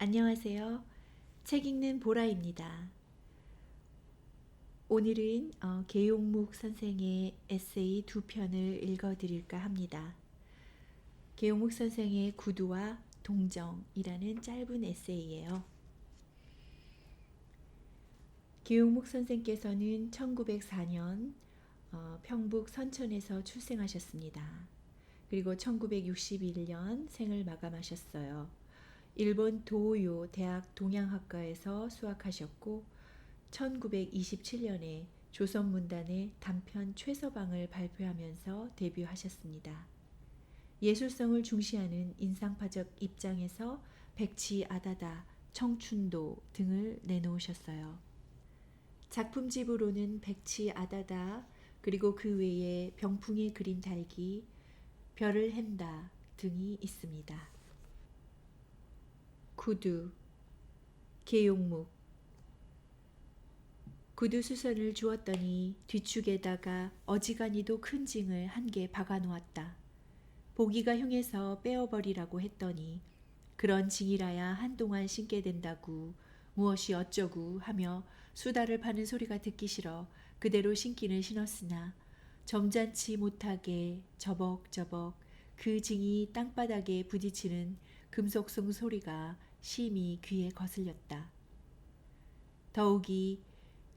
안녕하세요. 책 읽는 보라입니다. 오늘은 계용묵 선생의 에세이 두 편을 읽어드릴까 합니다. 계용묵 선생의 구두와 동정이라는 짧은 에세이예요. 계용묵 선생께서는 1904년 평북 선천에서 출생하셨습니다. 그리고 1961년 생을 마감하셨어요. 일본 도요 대학 동양학과에서 수학하셨고 1927년에 조선문단의 단편 최서방을 발표하면서 데뷔하셨습니다. 예술성을 중시하는 인상파적 입장에서 백치 아다다, 청춘도 등을 내놓으셨어요. 작품집으로는 백치 아다다 그리고 그 외에 병풍에 그린 달기, 별을 햄다 등이 있습니다. 구두, 계용묵. 구두 수선을 주었더니 뒤축에다가 어지간히도 큰 징을 한 개 박아 놓았다. 보기가 흉해서 빼어버리라고 했더니 그런 징이라야 한동안 신게 된다고 무엇이 어쩌구 하며 수다를 파는 소리가 듣기 싫어 그대로 신기는 신었으나 점잖지 못하게 저벅저벅 그 징이 땅바닥에 부딪히는 금속성 소리가 심히 귀에 거슬렸다. 더욱이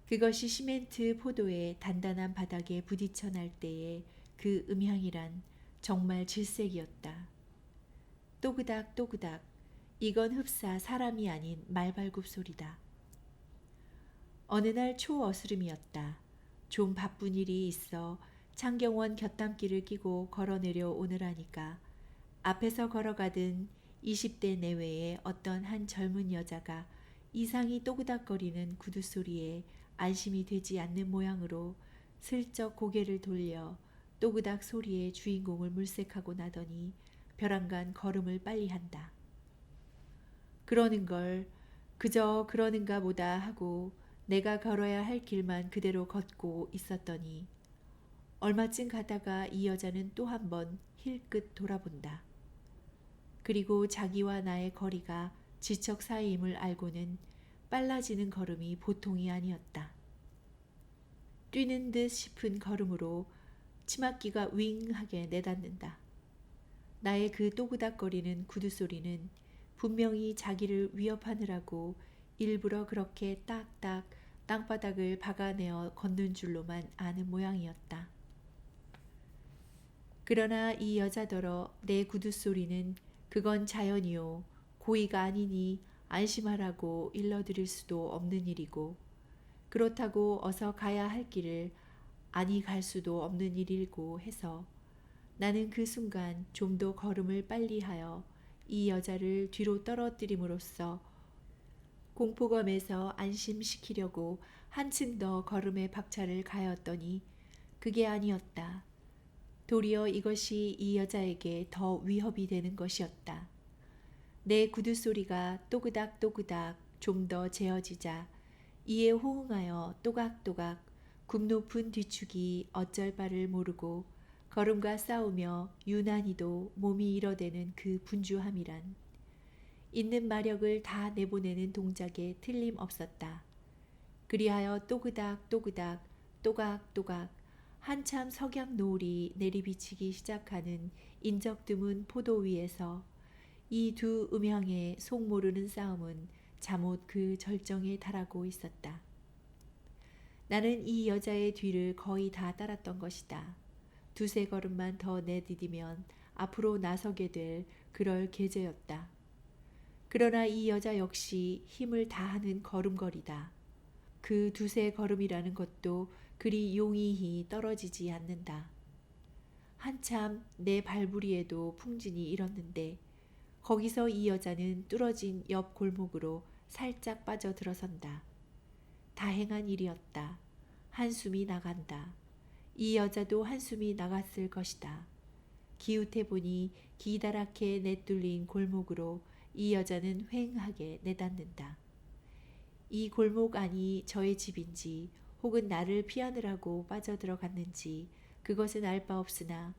그것이 시멘트 포도의 단단한 바닥에 부딪혀 날 때의 그 음향이란 정말 질색이었다. 또그닥 또그닥 이건 흡사 사람이 아닌 말발굽 소리다. 어느 날 초어스름이었다. 좀 바쁜 일이 있어 창경원 곁담길을 끼고 걸어 내려오느라니까 앞에서 걸어가던 20대 내외의 어떤 한 젊은 여자가 이상이 또그닥거리는 구두 소리에 안심이 되지 않는 모양으로 슬쩍 고개를 돌려 또그닥 소리의 주인공을 물색하고 나더니 벼랑간 걸음을 빨리 한다. 그러는 걸 그저 그러는가 보다 하고 내가 걸어야 할 길만 그대로 걷고 있었더니 얼마쯤 가다가 이 여자는 또 한 번 힐끗 돌아본다. 그리고 자기와 나의 거리가 지척 사이임을 알고는 빨라지는 걸음이 보통이 아니었다. 뛰는 듯 싶은 걸음으로 치맛귀가 윙하게 내닫는다. 나의 그 또그닥거리는 구두 소리는 분명히 자기를 위협하느라고 일부러 그렇게 딱딱 땅바닥을 박아내어 걷는 줄로만 아는 모양이었다. 그러나 이 여자더러 내 구두 소리는 그건 자연이요 고의가 아니니 안심하라고 일러드릴 수도 없는 일이고 그렇다고 어서 가야 할 길을 아니 갈 수도 없는 일이고 해서 나는 그 순간 좀 더 걸음을 빨리하여 이 여자를 뒤로 떨어뜨림으로써 공포감에서 안심시키려고 한층 더 걸음의 박차를 가하였더니 그게 아니었다. 도리어 이것이 이 여자에게 더 위협이 되는 것이었다. 내 구두 소리가 또그닥 또그닥 좀 더 재어지자 이에 호응하여 또각또각 굽 높은 뒤축이 어쩔 바를 모르고 걸음과 싸우며 유난히도 몸이 일어대는 그 분주함이란 있는 마력을 다 내보내는 동작에 틀림없었다. 그리하여 또그닥 또그닥 또각또각 한참 석양 노을이 내리비치기 시작하는 인적 드문 포도 위에서 이 두 음향의 속 모르는 싸움은 잠옷 그 절정에 달하고 있었다. 나는 이 여자의 뒤를 거의 다 따랐던 것이다. 두세 걸음만 더 내디디면 앞으로 나서게 될 그럴 계제였다. 그러나 이 여자 역시 힘을 다하는 걸음걸이다. 그 두세 걸음이라는 것도 그리 용이히 떨어지지 않는다. 한참 내 발부리에도 풍진이 일었는데 거기서 이 여자는 뚫어진 옆 골목으로 살짝 빠져 들어선다. 다행한 일이었다. 한숨이 나간다. 이 여자도 한숨이 나갔을 것이다. 기웃해보니 기다랗게 내뚫린 골목으로 이 여자는 휑하게 내닫는다. 이 골목 안이 저의 집인지 혹은 나를 피하느라고 빠져들어갔는지 그것은 알 바 없으나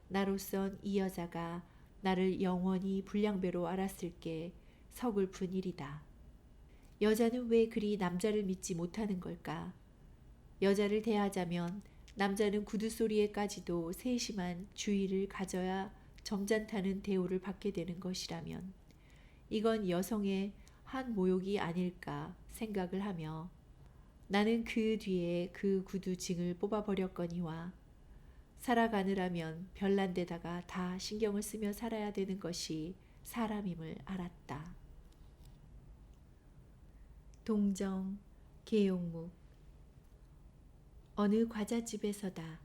나로선 이 여자가 나를 영원히 불량배로 알았을게 서글픈 일이다. 여자는 왜 그리 남자를 믿지 못하는 걸까? 여자를 대하자면 남자는 구두소리에까지도 세심한 주의를 가져야 점잖다는 대우를 받게 되는 것이라면 이건 여성의 한 모욕이 아닐까 생각을 하며 나는 그 뒤에 그 구두 징을 뽑아버렸거니와 살아가느라면 별난 데다가 다 신경을 쓰며 살아야 되는 것이 사람임을 알았다. 동정, 계용묵. 어느 과자집에서다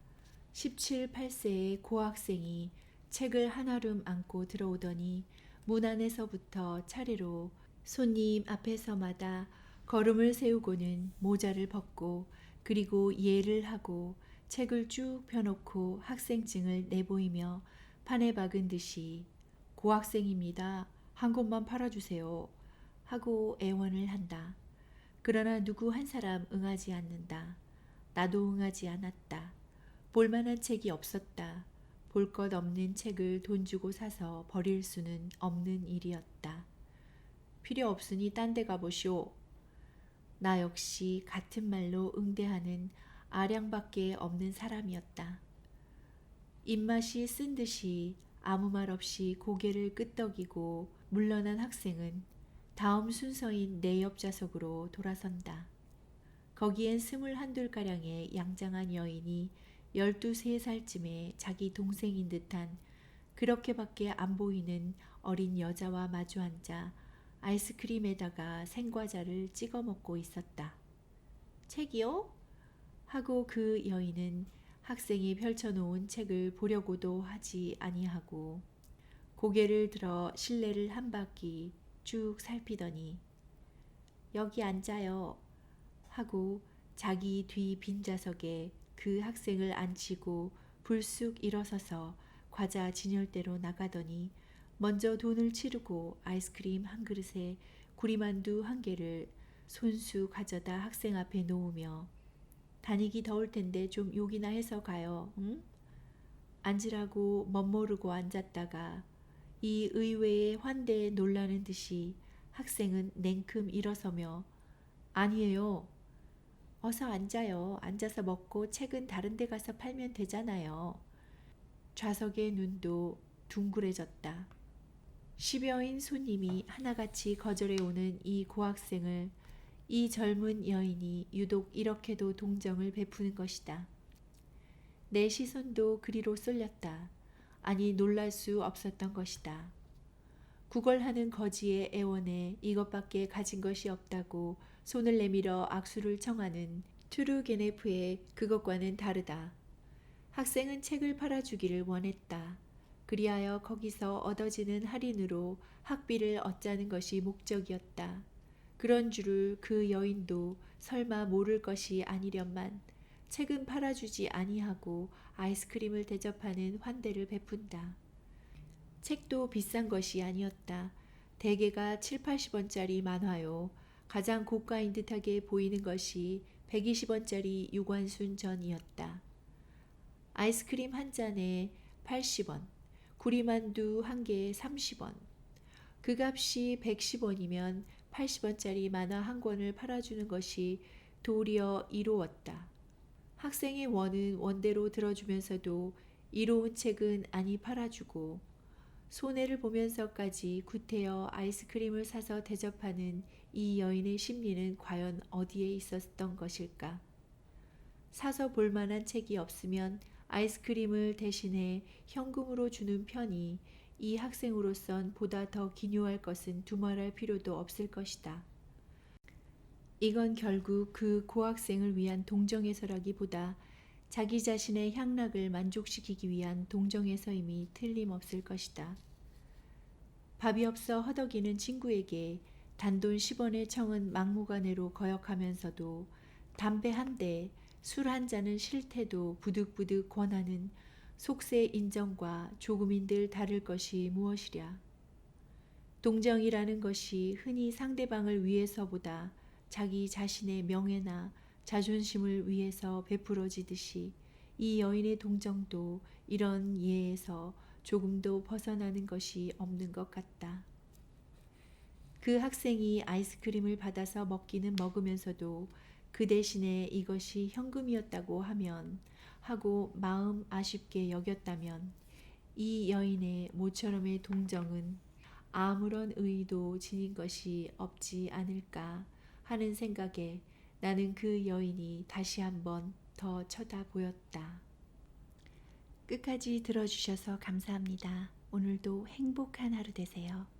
17, 8세의 고학생이 책을 한아름 안고 들어오더니 문 안에서부터 차례로 손님 앞에서마다 걸음을 세우고는 모자를 벗고 그리고 예를 하고 책을 쭉 펴놓고 학생증을 내보이며 판에 박은 듯이 고학생입니다. 한 권만 팔아주세요. 하고 애원을 한다. 그러나 누구 한 사람 응하지 않는다. 나도 응하지 않았다. 볼만한 책이 없었다. 볼 것 없는 책을 돈 주고 사서 버릴 수는 없는 일이었다. 필요 없으니 딴 데 가보시오. 나 역시 같은 말로 응대하는 아량밖에 없는 사람이었다. 입맛이 쓴 듯이 아무 말 없이 고개를 끄덕이고 물러난 학생은 다음 순서인 내 옆 좌석으로 돌아선다. 거기엔 21~22가량의 양장한 여인이 12~13살쯤에 자기 동생인 듯한 그렇게밖에 안 보이는 어린 여자와 마주 앉아 아이스크림에다가 생과자를 찍어 먹고 있었다. 책이요? 하고 그 여인은 학생이 펼쳐놓은 책을 보려고도 하지 아니하고 고개를 들어 실내를 한 바퀴 쭉 살피더니 여기 앉아요 하고 자기 뒤 빈좌석에 그 학생을 앉히고 불쑥 일어서서 과자 진열대로 나가더니 먼저 돈을 치르고 아이스크림 한 그릇에 구리만두 한 개를 손수 가져다 학생 앞에 놓으며 다니기 더울 텐데 좀 욕이나 해서 가요. 응? 앉으라고 멋모르고 앉았다가 이 의외의 환대에 놀라는 듯이 학생은 냉큼 일어서며 아니에요. 어서 앉아요. 앉아서 먹고 책은 다른 데 가서 팔면 되잖아요. 좌석의 눈도 둥그레졌다. 10여인 손님이 하나같이 거절해 오는 이 고학생을 이 젊은 여인이 유독 이렇게도 동정을 베푸는 것이다. 내 시선도 그리로 쏠렸다. 아니 놀랄 수 없었던 것이다. 구걸하는 거지의 애원에 이것밖에 가진 것이 없다고 손을 내밀어 악수를 청하는 투르게네프의 그것과는 다르다. 학생은 책을 팔아주기를 원했다. 그리하여 거기서 얻어지는 할인으로 학비를 얻자는 것이 목적이었다. 그런 줄을 그 여인도 설마 모를 것이 아니련만 책은 팔아주지 아니하고 아이스크림을 대접하는 환대를 베푼다. 책도 비싼 것이 아니었다. 대개가 7~80원짜리 만화요. 가장 고가인 듯하게 보이는 것이 120원짜리 유관순 전이었다. 아이스크림 한 잔에 80원, 구리만두 한 개에 30원. 그 값이 110원이면 80원짜리 만화 한 권을 팔아주는 것이 도리어 이로웠다. 학생의 원은 원대로 들어주면서도 이로운 책은 아니 팔아주고 손해를 보면서까지 구태여 아이스크림을 사서 대접하는 이 여인의 심리는 과연 어디에 있었던 것일까? 사서 볼 만한 책이 없으면 아이스크림을 대신해 현금으로 주는 편이 이 학생으로선 보다 더 기묘할 것은 두말할 필요도 없을 것이다. 이건 결국 그 고학생을 위한 동정에서라기보다 자기 자신의 향락을 만족시키기 위한 동정에서임이 틀림없을 것이다. 밥이 없어 허덕이는 친구에게 단돈 10원의 청은 막무가내로 거역하면서도 담배 한 대, 술 한 잔은 싫대도 부득부득 권하는 속세 인정과 조금인들 다를 것이 무엇이랴. 동정이라는 것이 흔히 상대방을 위해서보다 자기 자신의 명예나 자존심을 위해서 베풀어지듯이 이 여인의 동정도 이런 예에서 조금도 벗어나는 것이 없는 것 같다. 그 학생이 아이스크림을 받아서 먹기는 먹으면서도 그 대신에 이것이 현금이었다고 하면 하고 마음 아쉽게 여겼다면 이 여인의 모처럼의 동정은 아무런 의의도 지닌 것이 없지 않을까 하는 생각에 나는 그 여인이 다시 한번 더 쳐다보였다. 끝까지 들어주셔서 감사합니다. 오늘도 행복한 하루 되세요.